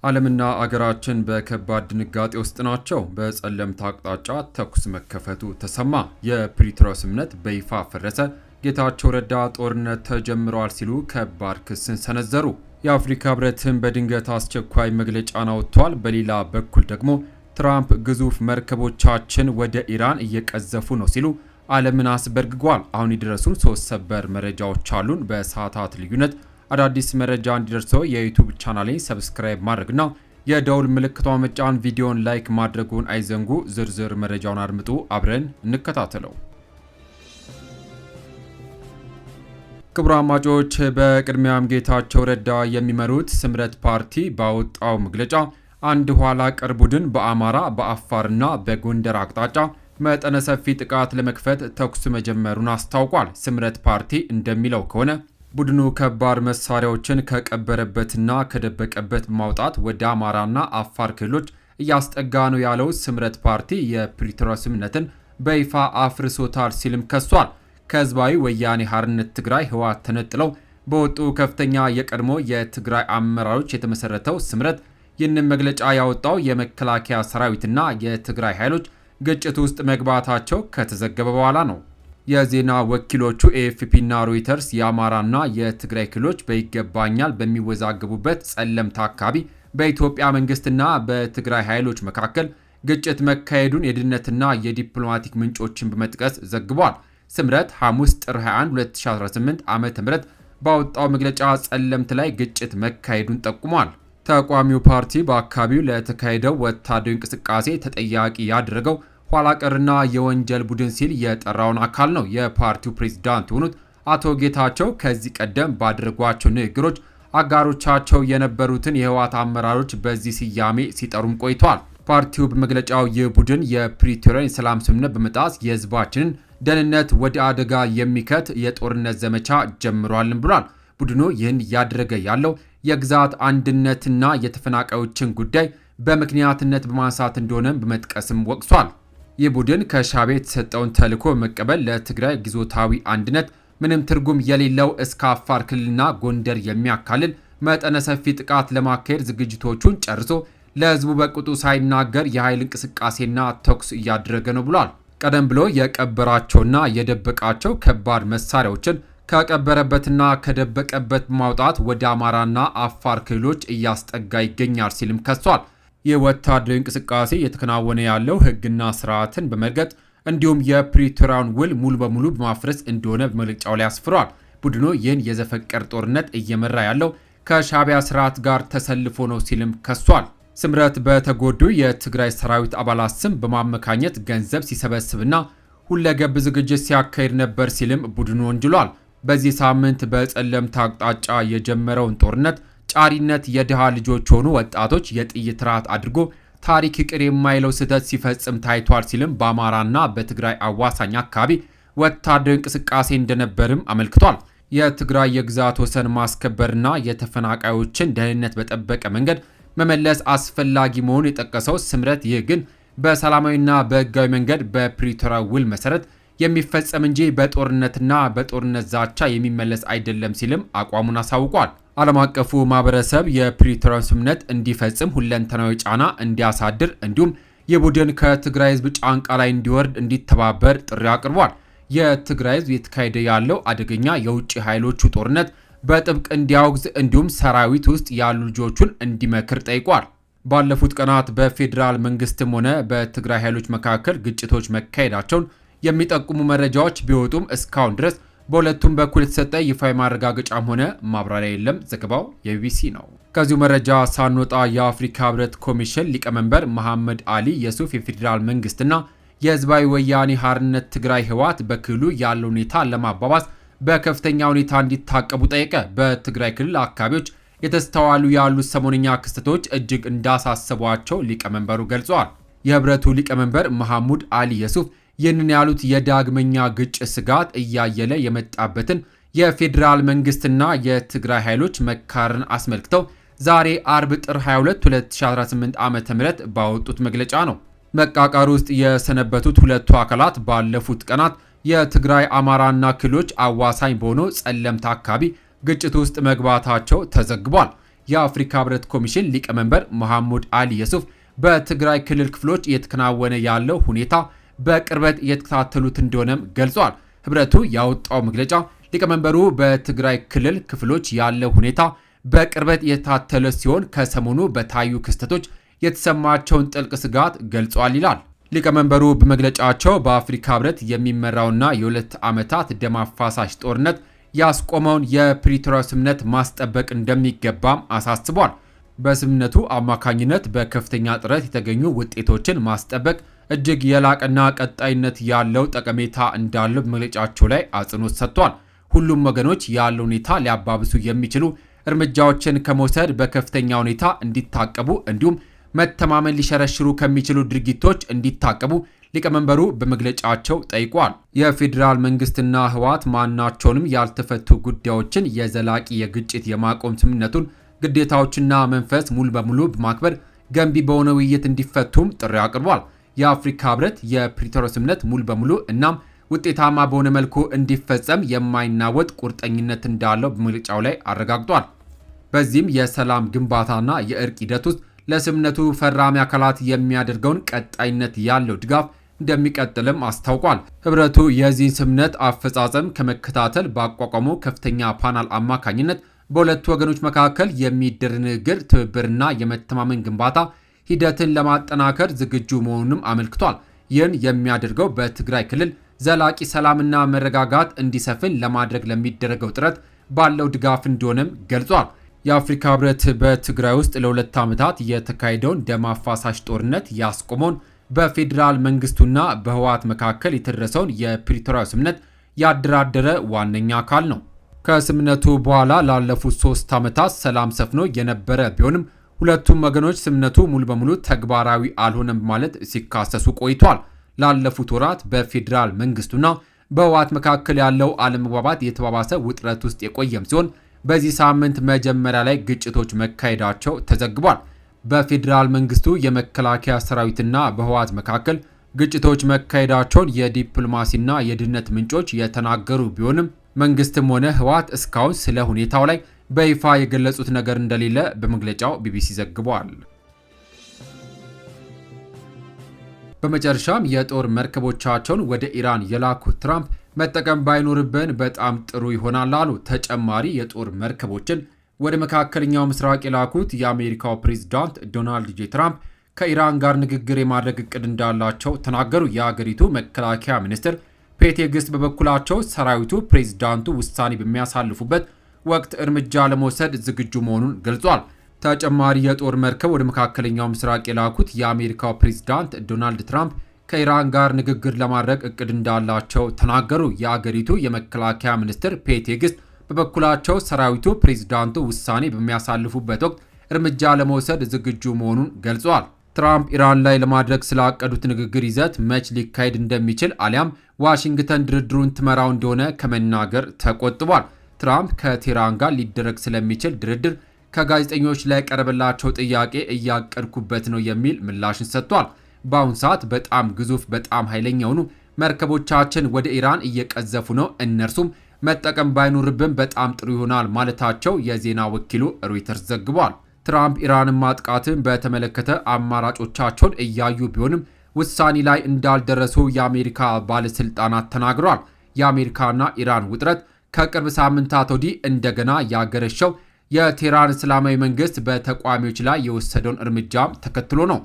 ዓለምና አገራችን በከባድ ድንጋጤ ውስጥ ናቸው። በጸለምት አቅጣጫ ተኩስ መከፈቱ ተሰማ። የፕሪቶሪያው ስምምነት በይፋ ፈረሰ። ጌታቸው ረዳ ጦርነት ተጀምሯል ሲሉ ከባድ ክስን ሰነዘሩ። የአፍሪካ ህብረትን በድንገት አስቸኳይ መግለጫን አውጥቷል። በሌላ በኩል ደግሞ ትራምፕ ግዙፍ መርከቦቻችን ወደ ኢራን እየቀዘፉ ነው ሲሉ ዓለምን አስበርግጓል። አሁን የደረሱን 3 ሰበር መረጃዎች አሉን። በሰዓታት ልዩነት አዳዲስ መረጃ እንዲደርሰው የዩቲዩብ ቻናሌን ሰብስክራይብ ማድረግና የደውል ምልክቷን መጫን ቪዲዮን ላይክ ማድረጉን አይዘንጉ። ዝርዝር መረጃውን አድምጡ፣ አብረን እንከታተለው። ክቡራን አድማጮች፣ በቅድሚያም ጌታቸው ረዳ የሚመሩት ስምረት ፓርቲ ባወጣው መግለጫ አንድ ኋላ ቀር ቡድን በአማራ በአፋርና በጎንደር አቅጣጫ መጠነ ሰፊ ጥቃት ለመክፈት ተኩስ መጀመሩን አስታውቋል። ስምረት ፓርቲ እንደሚለው ከሆነ ቡድኑ ከባድ መሳሪያዎችን ከቀበረበትና ከደበቀበት በማውጣት ወደ አማራና አፋር ክልሎች እያስጠጋ ነው ያለው ስምረት ፓርቲ የፕሪቶሪያ ስምምነትን በይፋ አፍርሶታል ሲልም ከሷል። ከህዝባዊ ወያኔ ሓርነት ትግራይ ህወሓት ተነጥለው በወጡ ከፍተኛ የቀድሞ የትግራይ አመራሮች የተመሰረተው ስምረት ይህንን መግለጫ ያወጣው የመከላከያ ሰራዊትና የትግራይ ኃይሎች ግጭት ውስጥ መግባታቸው ከተዘገበ በኋላ ነው። የዜና ወኪሎቹ ኤኤፍፒና ሮይተርስ የአማራና የትግራይ ክልሎች በይገባኛል በሚወዛገቡበት ጸለምት አካባቢ በኢትዮጵያ መንግስትና በትግራይ ኃይሎች መካከል ግጭት መካሄዱን የደህንነትና የዲፕሎማቲክ ምንጮችን በመጥቀስ ዘግቧል። ስምረት ሐሙስ ጥር 21 2018 ዓ.ም ባወጣው መግለጫ ጸለምት ላይ ግጭት መካሄዱን ጠቁሟል። ተቋሚው ፓርቲ በአካባቢው ለተካሄደው ወታደራዊ እንቅስቃሴ ተጠያቂ ያደረገው ኋላ ቀርና የወንጀል ቡድን ሲል የጠራውን አካል ነው። የፓርቲው ፕሬዝዳንት የሆኑት አቶ ጌታቸው ከዚህ ቀደም ባደረጓቸው ንግግሮች አጋሮቻቸው የነበሩትን የህወሓት አመራሮች በዚህ ስያሜ ሲጠሩም ቆይቷል። ፓርቲው በመግለጫው ይህ ቡድን የፕሪቶሪያን የሰላም ስምምነት በመጣስ የህዝባችንን ደህንነት ወደ አደጋ የሚከት የጦርነት ዘመቻ ጀምሯልን ብሏል። ቡድኑ ይህን እያደረገ ያለው የግዛት አንድነትና የተፈናቃዮችን ጉዳይ በምክንያትነት በማንሳት እንደሆነ በመጥቀስም ወቅሷል። ይህ ቡድን ከሻዕቢያ የተሰጠውን ተልዕኮ በመቀበል ለትግራይ ግዛታዊ አንድነት ምንም ትርጉም የሌለው እስከ አፋር ክልልና ጎንደር የሚያካልል መጠነ ሰፊ ጥቃት ለማካሄድ ዝግጅቶቹን ጨርሶ ለህዝቡ በቅጡ ሳይናገር የኃይል እንቅስቃሴና ተኩስ እያደረገ ነው ብሏል። ቀደም ብሎ የቀበራቸውና የደበቃቸው ከባድ መሳሪያዎችን ከቀበረበትና ከደበቀበት በማውጣት ወደ አማራና አፋር ክልሎች እያስጠጋ ይገኛል ሲልም ከሷል። ይህ ወታደራዊ እንቅስቃሴ እየተከናወነ ያለው ህግና ስርዓትን በመርገጥ እንዲሁም የፕሪቶሪያውን ውል ሙሉ በሙሉ በማፍረስ እንደሆነ በመግለጫው ላይ አስፍሯል። ቡድኑ ይህን የዘፈቀድ ጦርነት እየመራ ያለው ከሻዕቢያ ስርዓት ጋር ተሰልፎ ነው ሲልም ከሷል። ስምረት በተጎዱ የትግራይ ሰራዊት አባላት ስም በማመካኘት ገንዘብ ሲሰበስብና ሁለገብ ዝግጅት ሲያካሂድ ነበር ሲልም ቡድኑ ወንጅሏል። በዚህ ሳምንት በጸለምት አቅጣጫ የጀመረውን ጦርነት ጫሪነት የድሃ ልጆች ሆኑ ወጣቶች የጥይት ራት አድርጎ ታሪክ ይቅር የማይለው ስህተት ሲፈጽም ታይቷል ሲልም በአማራና በትግራይ አዋሳኝ አካባቢ ወታደራዊ እንቅስቃሴ እንደነበርም አመልክቷል። የትግራይ የግዛት ወሰን ማስከበርና የተፈናቃዮችን ደህንነት በጠበቀ መንገድ መመለስ አስፈላጊ መሆኑን የጠቀሰው ስምረት ይህ ግን በሰላማዊና በህጋዊ መንገድ በፕሪቶሪያ ውል መሰረት የሚፈጸም እንጂ በጦርነትና በጦርነት ዛቻ የሚመለስ አይደለም ሲልም አቋሙን አሳውቋል። ዓለም አቀፉ ማህበረሰብ የፕሪቶሪያ ስምምነት እንዲፈጽም ሁለንተናዊ ጫና እንዲያሳድር እንዲሁም የቡድን ከትግራይ ህዝብ ጫንቃ ላይ እንዲወርድ እንዲተባበር ጥሪ አቅርቧል። የትግራይ ህዝብ የተካሄደ ያለው አደገኛ የውጭ ኃይሎቹ ጦርነት በጥብቅ እንዲያወግዝ እንዲሁም ሰራዊት ውስጥ ያሉ ልጆቹን እንዲመክር ጠይቋል። ባለፉት ቀናት በፌዴራል መንግስትም ሆነ በትግራይ ኃይሎች መካከል ግጭቶች መካሄዳቸውን የሚጠቁሙ መረጃዎች ቢወጡም እስካሁን ድረስ በሁለቱም በኩል የተሰጠ ይፋዊ ማረጋገጫም ሆነ ማብራሪያ የለም። ዘገባው የቢቢሲ ነው። ከዚሁ መረጃ ሳንወጣ የአፍሪካ ህብረት ኮሚሽን ሊቀመንበር መሐመድ አሊ የሱፍ የፌዴራል መንግስትና የህዝባዊ ወያኔ ሓርነት ትግራይ ህወሓት በክልሉ ያለው ሁኔታ ለማባባስ በከፍተኛ ሁኔታ እንዲታቀቡ ጠየቀ። በትግራይ ክልል አካባቢዎች የተስተዋሉ ያሉት ሰሞነኛ ክስተቶች እጅግ እንዳሳሰቧቸው ሊቀመንበሩ ገልጸዋል። የህብረቱ ሊቀመንበር መሐሙድ አሊ የሱፍ ይህንን ያሉት የዳግመኛ ግጭት ስጋት እያየለ የመጣበትን የፌዴራል መንግስትና የትግራይ ኃይሎች መካረን አስመልክተው ዛሬ አርብ ጥር 22 2018 ዓ.ም ባወጡት መግለጫ ነው። መቃቃር ውስጥ የሰነበቱት ሁለቱ አካላት ባለፉት ቀናት የትግራይ አማራና ክልሎች አዋሳኝ በሆነው ጸለምት አካባቢ ግጭት ውስጥ መግባታቸው ተዘግቧል። የአፍሪካ ህብረት ኮሚሽን ሊቀመንበር መሐሙድ አሊ የሱፍ በትግራይ ክልል ክፍሎች እየተከናወነ ያለው ሁኔታ በቅርበት እየተከታተሉት እንደሆነም ገልጿል። ህብረቱ ያወጣው መግለጫ ሊቀመንበሩ በትግራይ ክልል ክፍሎች ያለው ሁኔታ በቅርበት እየተከታተለ ሲሆን ከሰሞኑ በታዩ ክስተቶች የተሰማቸውን ጥልቅ ስጋት ገልጿል ይላል። ሊቀመንበሩ በመግለጫቸው በአፍሪካ ህብረት የሚመራውና የ2 ዓመታት ደም አፋሳሽ ጦርነት ያስቆመውን የፕሪቶሪያ ስምምነት ማስጠበቅ እንደሚገባም አሳስቧል። በስምምነቱ አማካኝነት በከፍተኛ ጥረት የተገኙ ውጤቶችን ማስጠበቅ እጅግ የላቀና ቀጣይነት ያለው ጠቀሜታ እንዳለው በመግለጫቸው ላይ አጽንኦት ሰጥቷል። ሁሉም ወገኖች ያለው ሁኔታ ሊያባብሱ የሚችሉ እርምጃዎችን ከመውሰድ በከፍተኛ ሁኔታ እንዲታቀቡ እንዲሁም መተማመን ሊሸረሽሩ ከሚችሉ ድርጊቶች እንዲታቀቡ ሊቀመንበሩ በመግለጫቸው ጠይቋል። የፌዴራል መንግስትና ህወሓት ማናቸውንም ያልተፈቱ ጉዳዮችን የዘላቂ የግጭት የማቆም ስምምነቱን ግዴታዎችና መንፈስ ሙሉ በሙሉ በማክበር ገንቢ በሆነ ውይይት እንዲፈቱም ጥሪ አቅርቧል። የአፍሪካ ህብረት የፕሪቶሪያ ስምምነት ሙሉ በሙሉ እናም ውጤታማ በሆነ መልኩ እንዲፈጸም የማይናወጥ ቁርጠኝነት እንዳለው በመግለጫው ላይ አረጋግጧል። በዚህም የሰላም ግንባታና የእርቅ ሂደት ውስጥ ለስምምነቱ ፈራሚ አካላት የሚያደርገውን ቀጣይነት ያለው ድጋፍ እንደሚቀጥልም አስታውቋል። ህብረቱ የዚህን ስምምነት አፈጻጸም ከመከታተል ባቋቋመው ከፍተኛ ፓናል አማካኝነት በሁለቱ ወገኖች መካከል የሚደረግ ንግግር፣ ትብብርና የመተማመን ግንባታ ሂደትን ለማጠናከር ዝግጁ መሆኑንም አመልክቷል። ይህን የሚያደርገው በትግራይ ክልል ዘላቂ ሰላምና መረጋጋት እንዲሰፍን ለማድረግ ለሚደረገው ጥረት ባለው ድጋፍ እንደሆነም ገልጿል። የአፍሪካ ህብረት በትግራይ ውስጥ ለ2 ዓመታት የተካሄደውን ደም አፋሳሽ ጦርነት ያስቆመውን በፌዴራል መንግስቱና በህወሓት መካከል የተደረሰውን የፕሪቶሪያ ስምምነት ያደራደረ ዋነኛ አካል ነው። ከስምምነቱ በኋላ ላለፉት 3 ዓመታት ሰላም ሰፍኖ የነበረ ቢሆንም ሁለቱም ወገኖች ስምምነቱ ሙሉ በሙሉ ተግባራዊ አልሆነም ማለት ሲካሰሱ ቆይቷል። ላለፉት ወራት በፌዴራል መንግስቱና በህወሓት መካከል ያለው አለመግባባት የተባባሰ ውጥረት ውስጥ የቆየም ሲሆን በዚህ ሳምንት መጀመሪያ ላይ ግጭቶች መካሄዳቸው ተዘግቧል። በፌዴራል መንግስቱ የመከላከያ ሰራዊትና በህወሓት መካከል ግጭቶች መካሄዳቸውን የዲፕሎማሲና የደህንነት ምንጮች የተናገሩ ቢሆንም መንግስትም ሆነ ህወሓት እስካሁን ስለ ሁኔታው ላይ በይፋ የገለጹት ነገር እንደሌለ በመግለጫው ቢቢሲ ዘግቧል። በመጨረሻም የጦር መርከቦቻቸውን ወደ ኢራን የላኩት ትራምፕ መጠቀም ባይኖርብን በጣም ጥሩ ይሆናል አሉ። ተጨማሪ የጦር መርከቦችን ወደ መካከለኛው ምስራቅ የላኩት የአሜሪካው ፕሬዝዳንት ዶናልድ ጄ ትራምፕ ከኢራን ጋር ንግግር የማድረግ እቅድ እንዳላቸው ተናገሩ። የአገሪቱ መከላከያ ሚኒስትር ፔት ሄግስት በበኩላቸው ሰራዊቱ ፕሬዝዳንቱ ውሳኔ በሚያሳልፉበት ወቅት እርምጃ ለመውሰድ ዝግጁ መሆኑን ገልጿል። ተጨማሪ የጦር መርከብ ወደ መካከለኛው ምስራቅ የላኩት የአሜሪካው ፕሬዝዳንት ዶናልድ ትራምፕ ከኢራን ጋር ንግግር ለማድረግ እቅድ እንዳላቸው ተናገሩ። የአገሪቱ የመከላከያ ሚኒስትር ፔት ሄግስት በበኩላቸው ሰራዊቱ ፕሬዝዳንቱ ውሳኔ በሚያሳልፉበት ወቅት እርምጃ ለመውሰድ ዝግጁ መሆኑን ገልጿል። ትራምፕ ኢራን ላይ ለማድረግ ስላቀዱት ንግግር ይዘት መች ሊካሄድ እንደሚችል አሊያም ዋሽንግተን ድርድሩን ትመራው እንደሆነ ከመናገር ተቆጥቧል። ትራምፕ ከቴህራን ጋር ሊደረግ ስለሚችል ድርድር ከጋዜጠኞች ላይ ቀረበላቸው ጥያቄ እያቀድኩበት ነው የሚል ምላሽን ሰጥቷል። በአሁኑ ሰዓት በጣም ግዙፍ በጣም ኃይለኛ የሆኑ መርከቦቻችን ወደ ኢራን እየቀዘፉ ነው፣ እነርሱም መጠቀም ባይኖርብን በጣም ጥሩ ይሆናል ማለታቸው የዜና ወኪሉ ሮይተርስ ዘግቧል። ትራምፕ ኢራንን ማጥቃትን በተመለከተ አማራጮቻቸውን እያዩ ቢሆንም ውሳኔ ላይ እንዳልደረሱ የአሜሪካ ባለስልጣናት ተናግረዋል። የአሜሪካና ኢራን ውጥረት ከቅርብ ሳምንታት ወዲህ እንደገና ያገረሸው የቴህራን እስላማዊ መንግስት በተቋሚዎች ላይ የወሰደውን እርምጃም ተከትሎ ነው።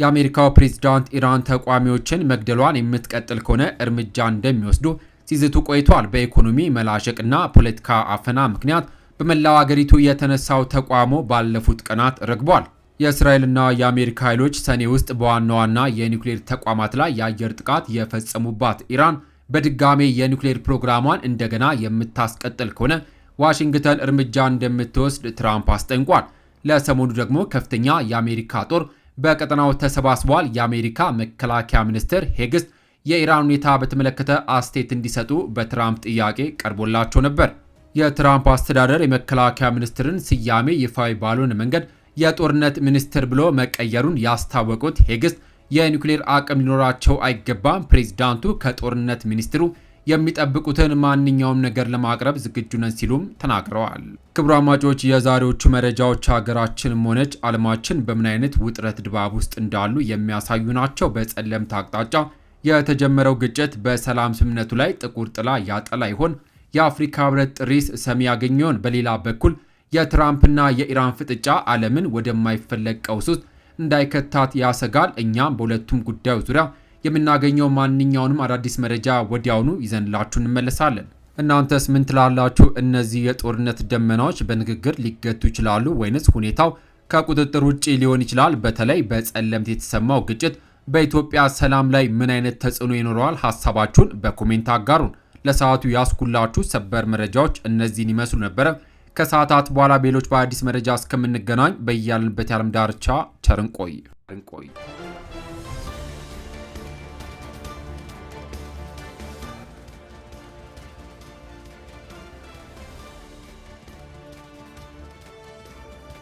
የአሜሪካው ፕሬዝዳንት ኢራን ተቋሚዎችን መግደሏን የምትቀጥል ከሆነ እርምጃ እንደሚወስዱ ሲዝቱ ቆይቷል። በኢኮኖሚ መላሸቅና ፖለቲካ አፈና ምክንያት በመላው አገሪቱ የተነሳው ተቋሞ ባለፉት ቀናት ረግቧል። የእስራኤልና የአሜሪካ ኃይሎች ሰኔ ውስጥ በዋና ዋና የኒውክሌር ተቋማት ላይ የአየር ጥቃት የፈጸሙባት ኢራን በድጋሜ የኒውክሌር ፕሮግራሟን እንደገና የምታስቀጥል ከሆነ ዋሽንግተን እርምጃ እንደምትወስድ ትራምፕ አስጠንቋል። ለሰሞኑ ደግሞ ከፍተኛ የአሜሪካ ጦር በቀጠናው ተሰባስቧል። የአሜሪካ መከላከያ ሚኒስትር ሄግስት የኢራን ሁኔታ በተመለከተ አስተያየት እንዲሰጡ በትራምፕ ጥያቄ ቀርቦላቸው ነበር። የትራምፕ አስተዳደር የመከላከያ ሚኒስትርን ስያሜ ይፋዊ ባልሆነ መንገድ የጦርነት ሚኒስትር ብሎ መቀየሩን ያስታወቁት ሄግስት የኒውክሌር አቅም ሊኖራቸው አይገባም፣ ፕሬዝዳንቱ ከጦርነት ሚኒስትሩ የሚጠብቁትን ማንኛውም ነገር ለማቅረብ ዝግጁ ነን ሲሉም ተናግረዋል። ክቡራን አድማጮች፣ የዛሬዎቹ መረጃዎች ሀገራችንም ሆነች ዓለማችን በምን አይነት ውጥረት ድባብ ውስጥ እንዳሉ የሚያሳዩ ናቸው። በጸለምት አቅጣጫ የተጀመረው ግጭት በሰላም ስምምነቱ ላይ ጥቁር ጥላ ያጠላ ይሆን? የአፍሪካ ህብረት ጥሪስ ሰሚ ያገኘ ይሆን? በሌላ በኩል የትራምፕና የኢራን ፍጥጫ ዓለምን ወደማይፈለግ ቀውስ ውስጥ እንዳይከታት ያሰጋል። እኛም በሁለቱም ጉዳዮች ዙሪያ የምናገኘው ማንኛውንም አዳዲስ መረጃ ወዲያውኑ ይዘንላችሁ እንመለሳለን። እናንተስ ምን ትላላችሁ? እነዚህ የጦርነት ደመናዎች በንግግር ሊገቱ ይችላሉ ወይንስ ሁኔታው ከቁጥጥር ውጪ ሊሆን ይችላል? በተለይ በጸለምት የተሰማው ግጭት በኢትዮጵያ ሰላም ላይ ምን አይነት ተጽዕኖ ይኖረዋል? ሀሳባችሁን በኮሜንት አጋሩን። ለሰዓቱ ያስኩላችሁ ሰበር መረጃዎች እነዚህን ይመስሉ ነበረ። ከሰዓታት በኋላ በሌሎች በአዲስ መረጃ እስከምንገናኝ በያልንበት የዓለም ዳርቻ ቸር እንቆይ።